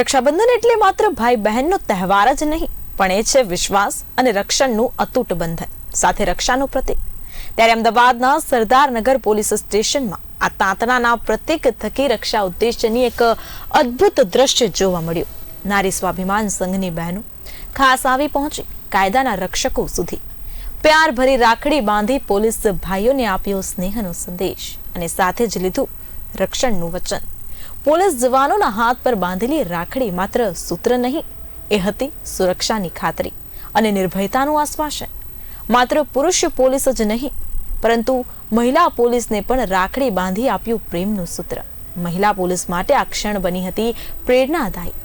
રક્ષાબંધન એટલે માત્ર ભાઈ બહેનનો તહેવાર જ નહીં, પણ એ છે વિશ્વાસ અને રક્ષણનું અતૂટ બંધન, સાથે રક્ષાનું પ્રતીક। ત્યારે અમદાવાદના સરદારનગર પોલીસ સ્ટેશનમાં આ તાંતણાના પ્રતીક થકી રક્ષા ઉદ્દેશ્યની એક અદ્ભુત દ્રશ્ય જોવા મળ્યું। નારી સ્વાભિમાન સંઘની બહેનો ખાસ આવી પહોંચી કાયદાના રક્ષકો સુધી પ્યાર ભરી રાખડી બાંધી પોલીસ ભાઈઓને આપ્યો સ્નેહનો સંદેશ અને સાથે જ લીધું રક્ષણનું વચન। પોલીસ જવાનોના હાથ પર બાંધેલી રાખડી માત્ર સૂત્ર નહીં, એ હતી સુરક્ષાની ખાતરી અને નિર્ભયતાનું આશ્વાસન। માત્ર પુરુષ પોલીસ જ નહીં, પરંતુ મહિલા પોલીસને પણ રાખડી બાંધી આપ્યું પ્રેમનું સૂત્ર। મહિલા પોલીસ માટે આ ક્ષણ બની હતી પ્રેરણાદાયી।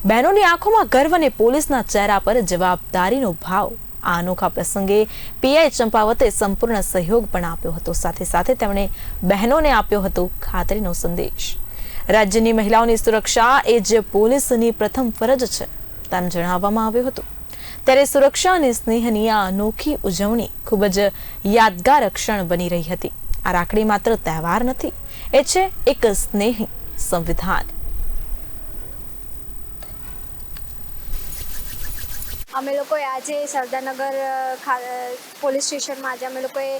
બહેનોની આંખોમાં ગર્વ અને પોલીસના ચહેરા પર જવાબદારીનો ભાવ। આ અનોખા પ્રસંગે પીઆઈ ચંપાવતે સંપૂર્ણ સહયોગ પણ આપ્યો હતો, સાથે સાથે તેમણે બહેનોને આપ્યો હતો ખાતરીનો સંદેશ। રાજ્યની મહિલાઓની સુરક્ષા એ જ પોલીસની પ્રથમ ફરજ છે તેમ જણાવવામાં આવ્યું હતું। ત્યારે સુરક્ષા અને સ્નેહની આ અનોખી ઉજવણી ખૂબ જ યાદગાર ક્ષણ બની રહી હતી। આ રાખડી માત્ર તહેવાર નથી, એ છે એક સ્નેહી સંવિધાન। અમે લોકોએ આજે સરદારનગર પોલીસ સ્ટેશનમાં આજે અમે લોકોએ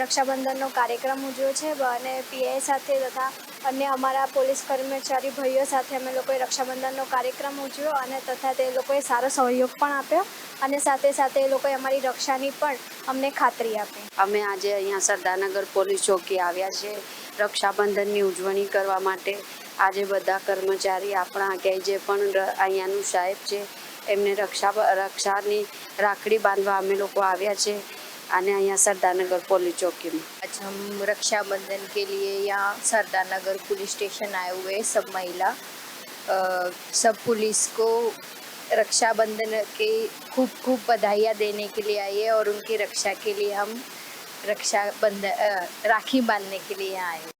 રક્ષાબંધનનો કાર્યક્રમ ઉજવ્યો છે અને પીઆઈ સાથે તથા અન્ય અમારા પોલીસ કર્મચારી ભાઈઓ સાથે અમે લોકોએ રક્ષાબંધનનો કાર્યક્રમ ઉજવ્યો અને તથા તે લોકોએ સારો સહયોગ પણ આપ્યો અને સાથે સાથે એ લોકોએ અમારી રક્ષાની પણ અમને ખાતરી આપી। અમે આજે અહીંયા સરદારનગર પોલીસ ચોકી આવ્યા છે રક્ષાબંધનની ઉજવણી કરવા માટે। આજે બધા કર્મચારી આપણા કે જે પણ અહીંયાનું સાહેબ છે એમને રક્ષાની રાખડી બાંધવા અમે લોકો આવ્યા છે અને અહીંયા सरदारनगर पुलिस चौकी में। आज हम रक्षाबंधन के लिए यहाँ सरदारनगर पुलिस स्टेशन आए हुए हैं। सब महिला सब पुलिस को रक्षाबंधन के खूब खूब बधाइयाँ देने के लिए आई है और उनकी रक्षा के लिए हम राखी बांधने के लिए आए हैं।